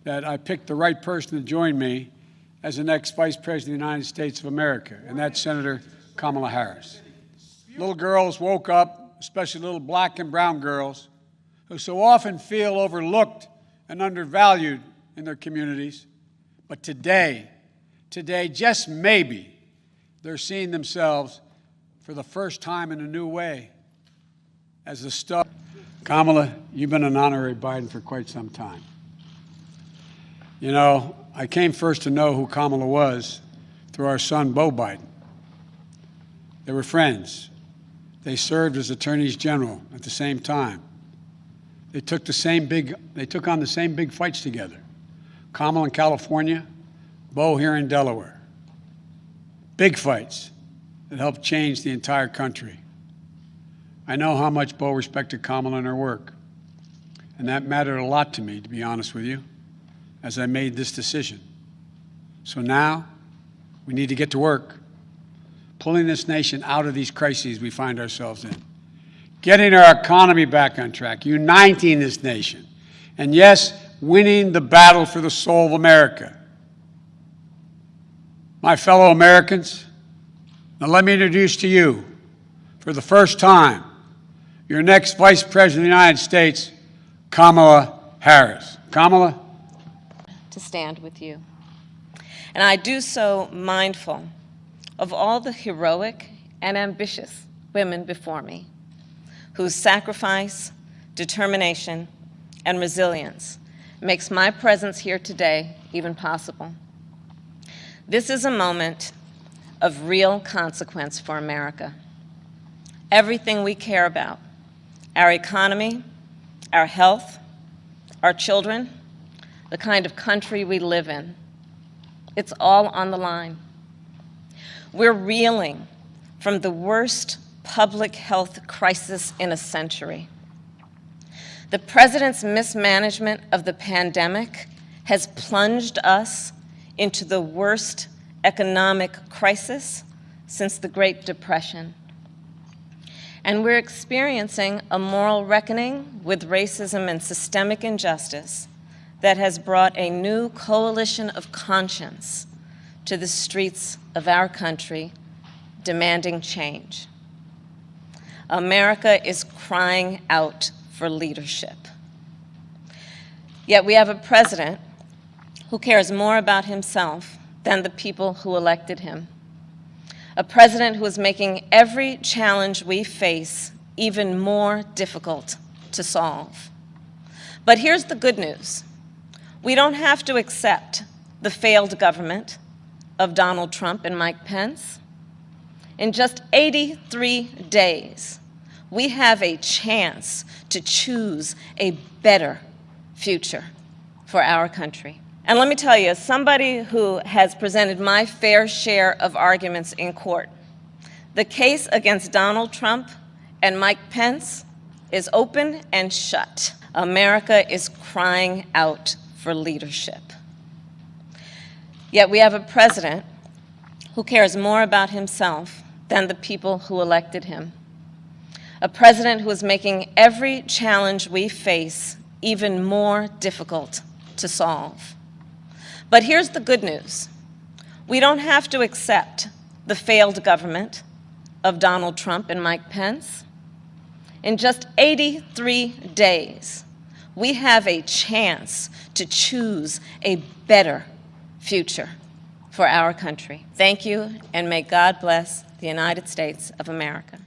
that I picked the right person to join me as the next Vice President of the United States of America, and that's Senator Kamala Harris. Little girls woke up, especially little black and brown girls, who so often feel overlooked and undervalued in their communities. But today, just maybe, they're seeing themselves for the first time in a new way as the stuff. Kamala, you've been an honorary Biden for quite some time. You know, I came first to know who Kamala was through our son, Beau Biden. They were friends. They served as attorneys general at the same time. They took on the same big fights together. Kamala in California, Beau here in Delaware. Big fights that helped change the entire country. I know how much Beau respected Kamala and her work, and that mattered a lot to me, to be honest with you, as I made this decision. So now, we need to get to work, pulling this nation out of these crises we find ourselves in, getting our economy back on track, uniting this nation, and yes, winning the battle for the soul of America. My fellow Americans, now let me introduce to you, for the first time, your next Vice President of the United States, Kamala Harris. Kamala? To stand with you. And I do so mindful of all the heroic and ambitious women before me, whose sacrifice, determination, and resilience makes my presence here today even possible. This is a moment of real consequence for America. Everything we care about, our economy, our health, our children, the kind of country we live in, it's all on the line. We're reeling from the worst public health crisis in a century. The president's mismanagement of the pandemic has plunged us into the worst economic crisis since the Great Depression. And we're experiencing a moral reckoning with racism and systemic injustice that has brought a new coalition of conscience to the streets of our country, demanding change. America is crying out for leadership. Yet we have a president who cares more about himself than the people who elected him. A president who is making every challenge we face even more difficult to solve. But here's the good news. We don't have to accept the failed government of Donald Trump and Mike Pence. In just 83 days, we have a chance to choose a better future for our country. And let me tell you, as somebody who has presented my fair share of arguments in court, the case against Donald Trump and Mike Pence is open and shut. America is crying out for leadership. Yet we have a president who cares more about himself than the people who elected him. A president who is making every challenge we face even more difficult to solve. But here's the good news. We don't have to accept the failed government of Donald Trump and Mike Pence. In just 83 days, we have a chance to choose a better future for our country. Thank you, and may God bless the United States of America.